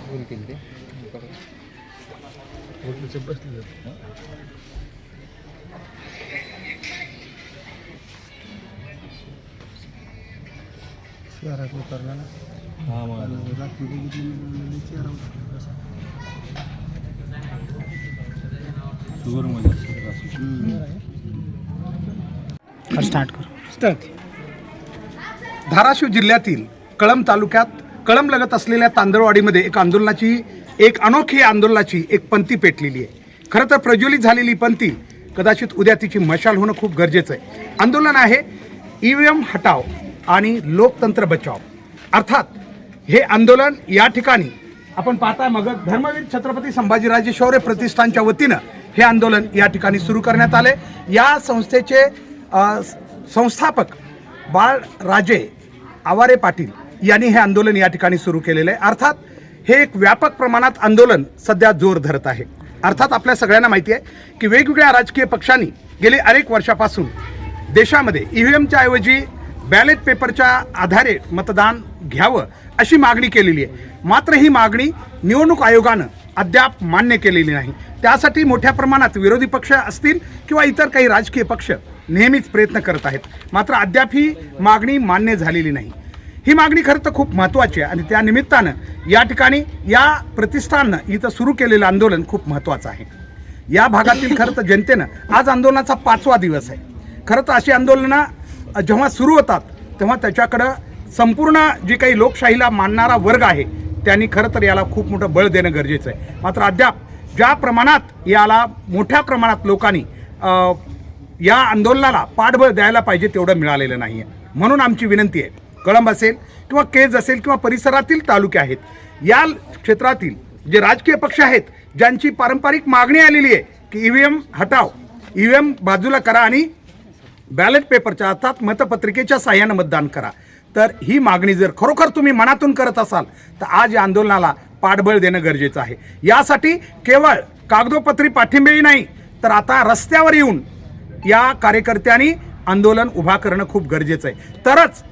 बोलतील ते बसले शहरात उतरला ना. हा मग रात्री बघितली चेहरा स्टार्ट. धाराशिव जिल्ह्यातील कळंब तालुक्यात कळंब लगत असलेल्या तांदळवाडीमध्ये एक अनोखी आंदोलनाची एक पंथी पेटलेली आहे. खरं तर प्रज्वलित झालेली पंथी कदाचित उद्या तिची मशाल होणं खूप गरजेचं आहे. आंदोलन आहे EVM हटाव आणि लोकतंत्र बचाव. अर्थात हे आंदोलन या ठिकाणी आपण पाहताय मग धर्मवीर छत्रपती संभाजीराजे शौर्य प्रतिष्ठानच्या वतीनं हे आंदोलन या ठिकाणी सुरू करण्यात आले. या संस्थेचे संस्थापक बाळराजे आवारे पाटील यांनी हे आंदोलन या ठिकाणी सुरू केलेलं आहे. अर्थात हे एक व्यापक प्रमाणात आंदोलन सध्या जोर धरत आहे. अर्थात आपल्या सगळ्यांना माहिती आहे की वेगवेगळ्या राजकीय पक्षांनी गेली अनेक वर्षापासून देशामध्ये EVMच्या ऐवजी बॅलेट पेपरच्या आधारे मतदान घ्यावं अशी मागणी केलेली आहे. मात्र ही मागणी निवडणूक आयोगानं अद्याप मान्य केलेली नाही. त्यासाठी मोठ्या प्रमाणात विरोधी पक्ष असतील किंवा इतर काही राजकीय पक्ष नेहमीच प्रयत्न करत आहेत. मात्र अद्याप ही मागणी मान्य झालेली नाही. ही मागणी खरं तर खूप महत्त्वाची आहे आणि त्या निमित्तानं या ठिकाणी या प्रतिष्ठाननं इथं सुरू केलेलं आंदोलन खूप महत्त्वाचं आहे. या भागातील खरं तर जनतेनं आज आंदोलनाचा 5वा दिवस आहे. खरं तर अशी आंदोलनं जेव्हा सुरू होतात तेव्हा त्याच्याकडं संपूर्ण जी काही लोकशाहीला मानणारा वर्ग आहे त्यांनी खरं तर याला खूप मोठं बळ देणं गरजेचं आहे. मात्र अद्याप ज्या प्रमाणात याला मोठ्या प्रमाणात लोकांनी या आंदोलनाला पाठबळ द्यायला पाहिजे तेवढं मिळालेलं नाही आहे. म्हणून आमची विनंती आहे, कळंब असेल किंवा केज असेल किंवा परिसरातील तालुके आहेत, या क्षेत्रातील जे राजकीय पक्ष आहेत ज्यांची पारंपरिक मागणी आलेली आहे की EVM हटाव, EVM बाजूला करा आणि बॅलेट पेपरच्या अर्थात मतपत्रिकेच्या साह्यानं मतदान करा, तर ही मागणी जर खरोखर तुम्ही मनातून करत असाल तर आज या आंदोलनाला पाठबळ देणं गरजेचं आहे. यासाठी केवळ कागदोपत्री पाठिंबेही नाही तर आता रस्त्यावर येऊन या कार्यकर्त्यांनी आंदोलन उभा करणं खूप गरजेचं आहे. तरच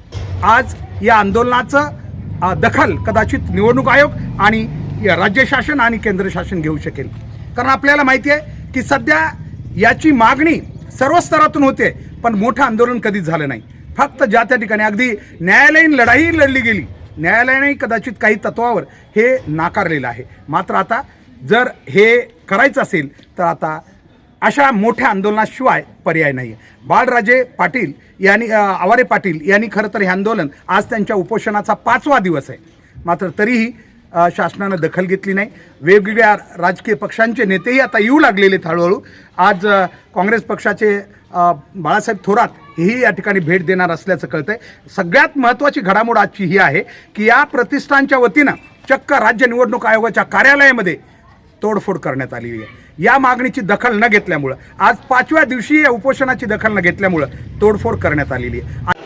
आज या आंदोलनाचं दखल कदाचित निवडणूक आयोग आणि राज्य शासन आणि केंद्र शासन घेऊ शकेल. कारण आपल्याला माहिती आहे की सध्या याची मागणी सर्व स्तरातून होते पण मोठं आंदोलन कधीच झालं नाही. फक्त ज्या त्या ठिकाणी अगदी न्यायालयीन लढाई लढली गेली, न्यायालयाने कदाचित काही तत्वावर हे नाकारलेलं आहे. मात्र आता जर हे करायचं असेल तर आता अशा मोठ्या आंदोलनाशिवाय पर्याय नाही आहे. बाळराजे पाटील यांनी आवारे पाटील यांनी खरं तर हे आंदोलन आज त्यांच्या उपोषणाचा 5वा दिवस आहे. मात्र तरीही शासनानं दखल घेतली नाही. वेगवेगळ्या राजकीय पक्षांचे नेतेही आता येऊ लागलेले हळूहळू. आज काँग्रेस पक्षाचे बाळासाहेब थोरात हेही या ठिकाणी भेट देणार असल्याचं कळतंय. सगळ्यात महत्त्वाची घडामोड आजची ही आहे की या प्रतिष्ठानच्या वतीनं चक्क राज्य निवडणूक आयोगाच्या कार्यालयामध्ये तोडफोड करण्यात आलेली आहे. या मागणीची दखल न घेतल्यामुळं आज 5व्या दिवशी या उपोषणाची दखल न घेतल्यामुळं तोडफोड करण्यात आलेली आहे.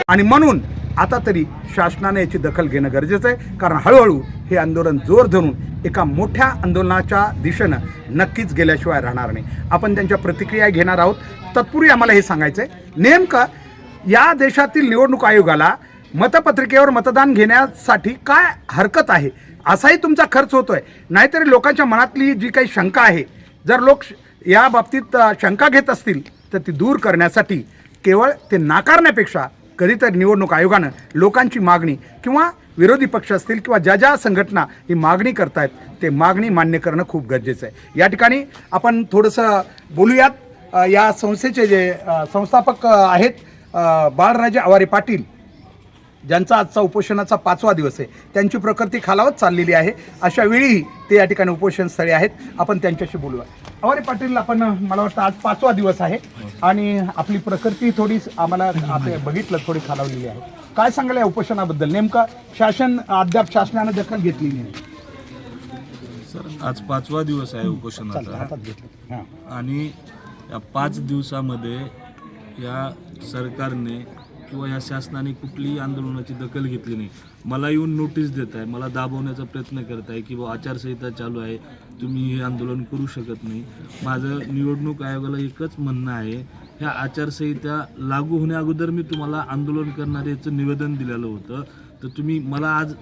आणि म्हणून आता तरी शासनाने याची दखल घेणं गरजेचं आहे. कारण हळूहळू हे आंदोलन जोर धरून एका मोठ्या आंदोलनाच्या दिशेनं नक्कीच गेल्याशिवाय राहणार नाही. आपण त्यांच्या प्रतिक्रिया घेणार आहोत. तत्पूर्वी आम्हाला हे सांगायचं आहे, नेमकं या देशातील निवडणूक आयोगाला मतपत्रिकेवर मतदान घेण्यासाठी काय हरकत आहे? असाही तुमचा खर्च होतोय. नाहीतरी लोकांच्या मनातली जी काही शंका आहे, जर लोक या बाबतीत शंका घेत असतील तर ती दूर करण्यासाठी केवळ ते नाकारण्यापेक्षा कधीतरी निवडणूक आयोगानं लोकांची मागणी किंवा विरोधी पक्ष असतील किंवा ज्या ज्या संघटना ही मागणी करतायत ते मागणी मान्य करणं खूप गरजेचं आहे. या ठिकाणी आपण थोडंसं बोलूयात. या संस्थेचे जे संस्थापक आहेत बाळराजे आवारे पाटील, ज्यांचा आजचा उपोषणाचा 5वा दिवस आहे, त्यांची प्रकृती खालावत चाललेली आहे. अशा वेळी ते या ठिकाणी उपोषणस्थळी आहेत. आपण त्यांच्याशी बोलूया. आवारे पाटील, आपण मला वाटतं आज 5वा दिवस आहे आणि आपली प्रकृती थोडी आम्हाला आता बघितलं थोडी खालावलेली आहे. काय सांगाल या उपोषणाबद्दल? नेमका अद्याप शासनानं दखल घेतलेली नाही. सर, आज 5वा दिवस आहे उपोषणाचा हातात घेतलं. हां. आणि या 5 दिवसामध्ये या सरकारने किंवा या शासनाने कुठलीही आंदोलनाची दखल घेतली नाही. मला येऊन नोटीस देत आहे, मला दाबवण्याचा प्रयत्न करत आहे की आचारसंहिता चालू आहे, तुम्ही हे आंदोलन करू शकत नाही. माझं निवडणूक आयोगाला एकच म्हणणं आहे, ह्या आचारसंहिता लागू होण्या अगोदर मी तुम्हाला आंदोलन करणाऱ्याचं निवेदन दिलेलं होतं. तर तुम्ही मला आज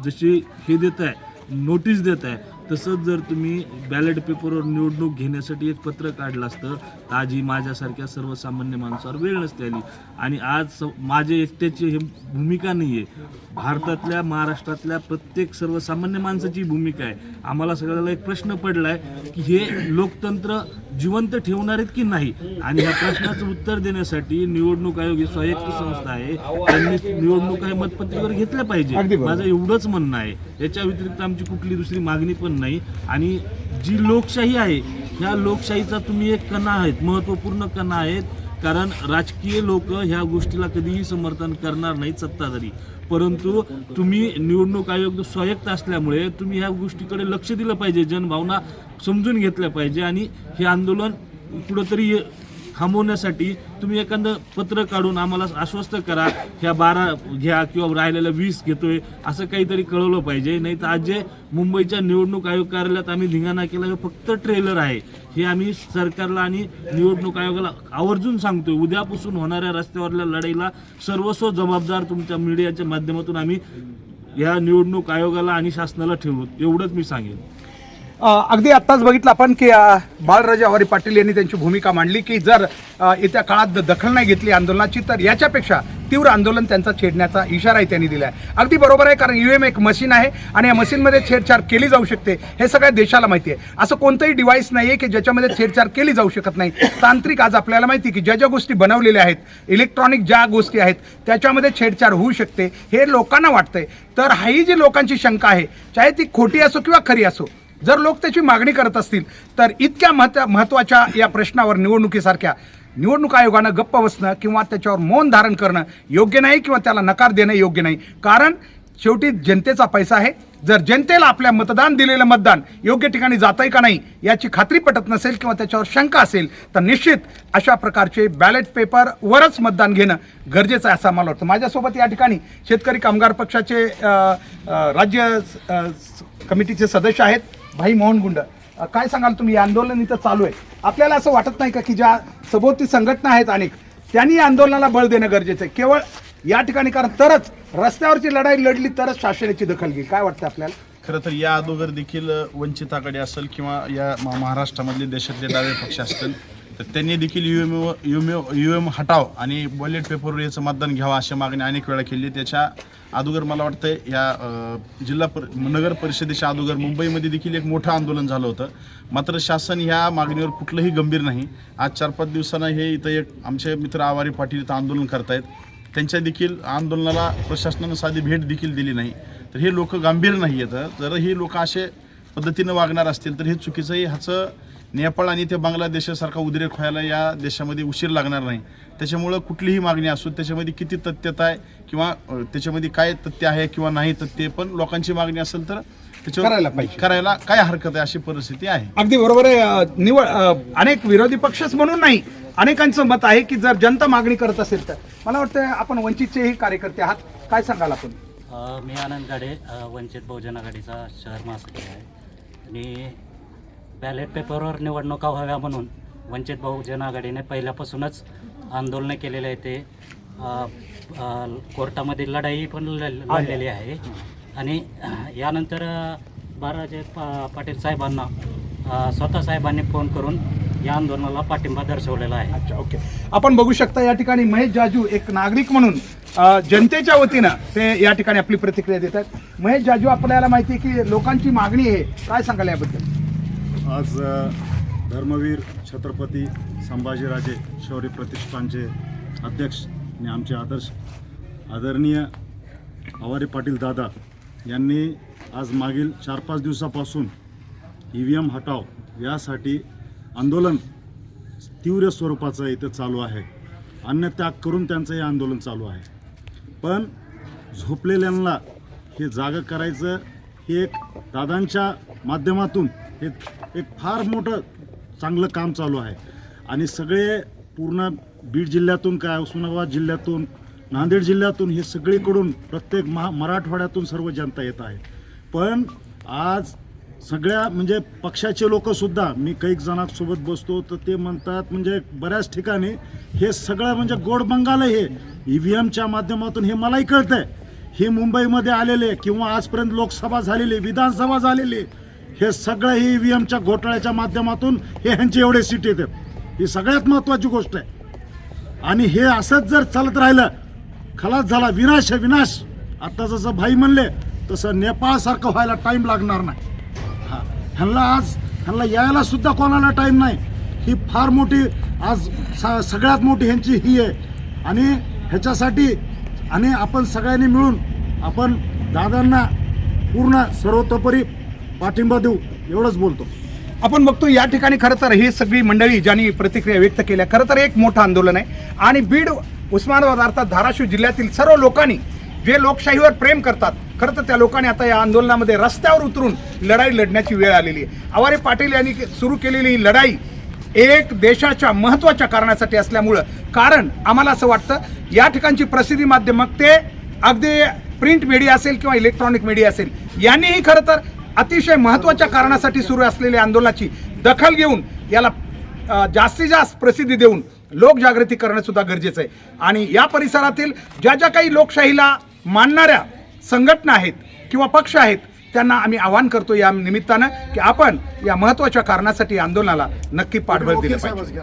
जशी हे देत आहे, नोटीस देत आहे, तसंच जर तुम्ही बॅलेट पेपरवर निवडणूक घेण्यासाठी एक पत्र काढलं असतं तर आजही माझ्यासारख्या सर्वसामान्य माणसावर वेळ नसते आली. आणि आज माझे एकट्याची हे भूमिका नाही आहे, भारतातल्या महाराष्ट्रातल्या प्रत्येक सर्वसामान्य माणसाची भूमिका आहे. आम्हाला सगळ्याला एक प्रश्न पडला आहे की हे लोकतंत्र जिवंत ठेवणार आहेत की नाही. आणि ह्या प्रश्नाचं उत्तर देण्यासाठी निवडणूक आयोग ही स्वायत्त संस्था आहे, त्यांनी निवडणूक आहे मतपत्रिकेवर घेतल्या पाहिजे. माझं एवढंच म्हणणं आहे. याच्या व्यतिरिक्त आमची कुठली दुसरी मागणी पण नाही. आणि जी लोकशाही आहे, ह्या लोकशाहीचा तुम्ही एक कणा आहेत, महत्त्वपूर्ण कणा आहेत. कारण राजकीय लोक ह्या गोष्टीला कधीही समर्थन करणार नाहीत, सत्ताधारी. परंतु तुम्ही निवडणूक आयोग स्वायत्त असल्यामुळे तुम्ही ह्या गोष्टीकडे लक्ष दिलं पाहिजे, जनभावना समजून घेतल्या पाहिजे. आणि हे आंदोलन कुठंतरी थांबवण्यासाठी तुम्ही एखादं पत्र काढून आम्हाला आश्वस्त करा, ह्या 12 घ्या किंवा राहिलेल्या 20 घेतोय, असं काहीतरी कळवलं पाहिजे. नाही तर आज जे मुंबईच्या निवडणूक आयोग कार्यालयात आम्ही धिंगाणा केला, हे फक्त ट्रेलर आहे. हे आम्ही सरकारला आणि निवडणूक आयोगाला आवर्जून सांगतोय. उद्यापासून होणाऱ्या रस्त्यावरल्या लढाईला सर्वस्व जबाबदार तुमच्या मीडियाच्या माध्यमातून आम्ही या निवडणूक आयोगाला आणि शासनाला ठेवू, एवढंच मी सांगेन. अगदी आत्ताच बघितलं आपण की बाळराजे आवारे पाटील यांनी त्यांची भूमिका मांडली की जर येत्या काळात दखल नाही घेतली आंदोलनाची तर याच्यापेक्षा तीव्र आंदोलन त्यांचा छेडण्याचा इशाराही त्यांनी दिला आहे. अगदी बरोबर आहे, कारण EVM एक मशीन आहे आणि या मशीनमध्ये छेडछाड केली जाऊ शकते, हे सगळ्या देशाला माहिती आहे. असं कोणतंही डिव्हाइस नाही आहे की ज्याच्यामध्ये छेडछाड केली जाऊ शकत नाही. तांत्रिक आज आपल्याला माहिती की ज्या ज्या गोष्टी बनवलेल्या आहेत, इलेक्ट्रॉनिक ज्या गोष्टी आहेत, त्याच्यामध्ये छेडछाड होऊ शकते, हे लोकांना वाटतंय. तर ही जी लोकांची शंका आहे, चाहे ती खोटी असो किंवा खरी असो, जर लोक त्याची मागणी करत असतील तर इतक्या महत्त्वाच्या या प्रश्नावर निवडणुकीसारख्या निवडणूक आयोगानं गप्प बसणं किंवा त्याच्यावर मौन धारण करणं योग्य नाही किंवा त्याला नकार देणं योग्य नाही. कारण शेवटी जनतेचा पैसा आहे. जर जनतेला आपल्या मतदान दिलेलं मतदान योग्य ठिकाणी जातंय का नाही याची खात्री पटत नसेल किंवा त्याच्यावर शंका असेल तर निश्चित अशा प्रकारचे बॅलेट पेपरवरच मतदान घेणं गरजेचं आहे असं मला वाटतं. माझ्यासोबत या ठिकाणी शेतकरी कामगार पक्षाचे राज्य कमिटीचे सदस्य आहेत भाई मोहन गुंड. काय सांगाल तुम्ही? आंदोलन इथं चालू आहे, आपल्याला असं वाटत नाही का की ज्या सभोवती संघटना आहेत अनेक, त्यांनी आंदोलनाला बळ देणं गरजेचं आहे केवळ या ठिकाणी, कारण तरच रस्त्यावरची लढाई लढली तरच शासनाची दखल घेईल? काय वाटतं आपल्याला? खरं तर या अगोदर देखील वंचित आघाडी असेल किंवा या महाराष्ट्रामधले देशातले डावे पक्ष असतील तर त्यांनी देखील UM हटाव आणि बॅलेट पेपरवर याचं मतदान घ्यावं अशी मागणी अनेक वेळा केली. त्याच्या अगोदर मला वाटतं या नगर परिषदेच्या अगोदर मुंबईमध्ये देखील एक मोठं आंदोलन झालं होतं. मात्र शासन ह्या मागणीवर कुठलंही गंभीर नाही. आज 4-5 दिवसांना हे इथं एक आमचे मित्र आवारे पाटील इथं आंदोलन करतायत. त्यांच्या देखील आंदोलनाला प्रशासनानं साधी भेट देखील दिली नाही. तर हे लोक गंभीर नाही आहेत. जर हे लोक असे पद्धतीनं वागणार असतील तर हे चुकीचं आहे. ह्याचं नेपाळ आणि ते बांगलादेशासारखा उद्रेक व्हायला या देशामध्ये उशीर लागणार नाही. त्याच्यामुळं कुठलीही मागणी असो त्याच्यामध्ये किती तथ्यता आहे किंवा त्याच्यामध्ये काय तथ्य आहे किंवा नाही तथ्य, पण लोकांची मागणी असेल तर त्याच्यावर करायला काय हरकत आहे अशी परिस्थिती आहे. अगदी बरोबर आहे. अनेक विरोधी पक्षच म्हणून नाही, अनेकांचं मत आहे की जर जनता मागणी करत असेल तर. मला वाटतं आपण वंचितचेही कार्यकर्ते आहात, काय सांगाल आपण? मी आनंद गाडे, वंचित बहुजन आघाडीचा शहर महासचिव आहे. आणि बॅलेट पेपरवर निवडणुका व्हाव्या म्हणून वंचित बहुजन आघाडीने पहिल्यापासूनच आंदोलनं केलेले आहे. ते कोर्टामध्ये लढाई पण लढलेली आहे. आणि यानंतर बाळराजे पाटील साहेबांना स्वतः साहेबांनी फोन करून या आंदोलनाला पाठिंबा दर्शवलेला आहे. अच्छा, ओके. आपण बघू शकता या ठिकाणी महेश जाजू एक नागरिक म्हणून जनतेच्या वतीनं ते या ठिकाणी आपली प्रतिक्रिया देतात. महेश जाजू, आपल्याला माहिती आहे की लोकांची मागणी आहे, काय सांगाल याबद्दल? आज धर्मवीर छत्रपती संभाजीराजे शौर्य प्रतिष्ठानचे अध्यक्ष आणि आमचे आदर्श आदरणीय आवारे पाटील दादा यांनी आज मागील 4-5 दिवसापासून EVM हटाव यासाठी आंदोलन तीव्र स्वरूपाचं इथं चालू आहे. अन्नत्याग करून त्यांचं हे आंदोलन चालू आहे. पण झोपलेल्यांना हे जागं करायचं हे एक दादांच्या माध्यमातून हे एक फार मोठं चांगलं काम चालू आहे. आणि सगळे पूर्ण बीड जिल्ह्यातून काय उस्मानाबाद जिल्ह्यातून नांदेड जिल्ह्यातून हे सगळीकडून प्रत्येक मराठवाड्यातून सर्व जनता येत आहे. पण आज सगळ्या म्हणजे पक्षाचे लोकसुद्धा मी काही जणांसोबत बसतो तर ते म्हणतात म्हणजे बऱ्याच ठिकाणी हे सगळं म्हणजे गोड बंगाल हे EVMच्या माध्यमातून हे मलाही कळतं आहे. हे मुंबईमध्ये आलेले किंवा आजपर्यंत लोकसभा झालेली विधानसभा झालेली हे सगळं हे EVMच्या घोटाळ्याच्या माध्यमातून हे ह्यांचे एवढे सीट येतात. ही सगळ्यात महत्त्वाची गोष्ट आहे. आणि हे असंच जर चालत राहिलं खलास झाला विनाश आहे विनाश. आता जसं भाई म्हणले तसं नेपाळसारखं व्हायला टाईम लागणार नाही. ह्यांना यायला सुद्धा कोणाला टाईम नाही. ही फार मोठी आज सगळ्यात मोठी ह्यांची ही आहे. आणि ह्याच्यासाठी आणि आपण सगळ्यांनी मिळून आपण दादांना पूर्ण सर्वतोपरी पाठिंबा देऊ एवढंच बोलतो. आपण बघतो या ठिकाणी खरं तर ही सगळी मंडळी ज्यांनी प्रतिक्रिया व्यक्त केल्या खरं तर एक मोठं आंदोलन आहे. आणि बीड उस्मानाबाद अर्थात धाराशिव जिल्ह्यातील सर्व लोकांनी जे लोकशाहीवर प्रेम करतात खरं तर त्या लोकांनी आता या आंदोलनामध्ये रस्त्यावर उतरून लढाई लढण्याची वेळ आलेली आहे. आवारे पाटील यांनी सुरू केलेली ही लढाई एक देशाच्या महत्त्वाच्या कारणासाठी असल्यामुळं कारण आम्हाला असं वाटतं या ठिकाणची प्रसिद्धी माध्यमं ते अगदी प्रिंट मीडिया असेल किंवा इलेक्ट्रॉनिक मीडिया असेल यांनीही खरं तर अतिशय महत्त्वाच्या कारणासाठी सुरू असलेल्या आंदोलनाची दखल घेऊन याला जास्तीत जास्त प्रसिद्धी देऊन लोकजागृती करणं सुद्धा गरजेचं आहे. आणि या परिसरातील ज्या ज्या काही लोकशाहीला मानणाऱ्या संघटना आहेत किंवा पक्ष आहेत त्यांना आम्ही आवाहन करतो या निमित्तानं की आपण या महत्त्वाच्या कारणासाठी आंदोलनाला नक्की पाठबळ दिलं पाहिजे.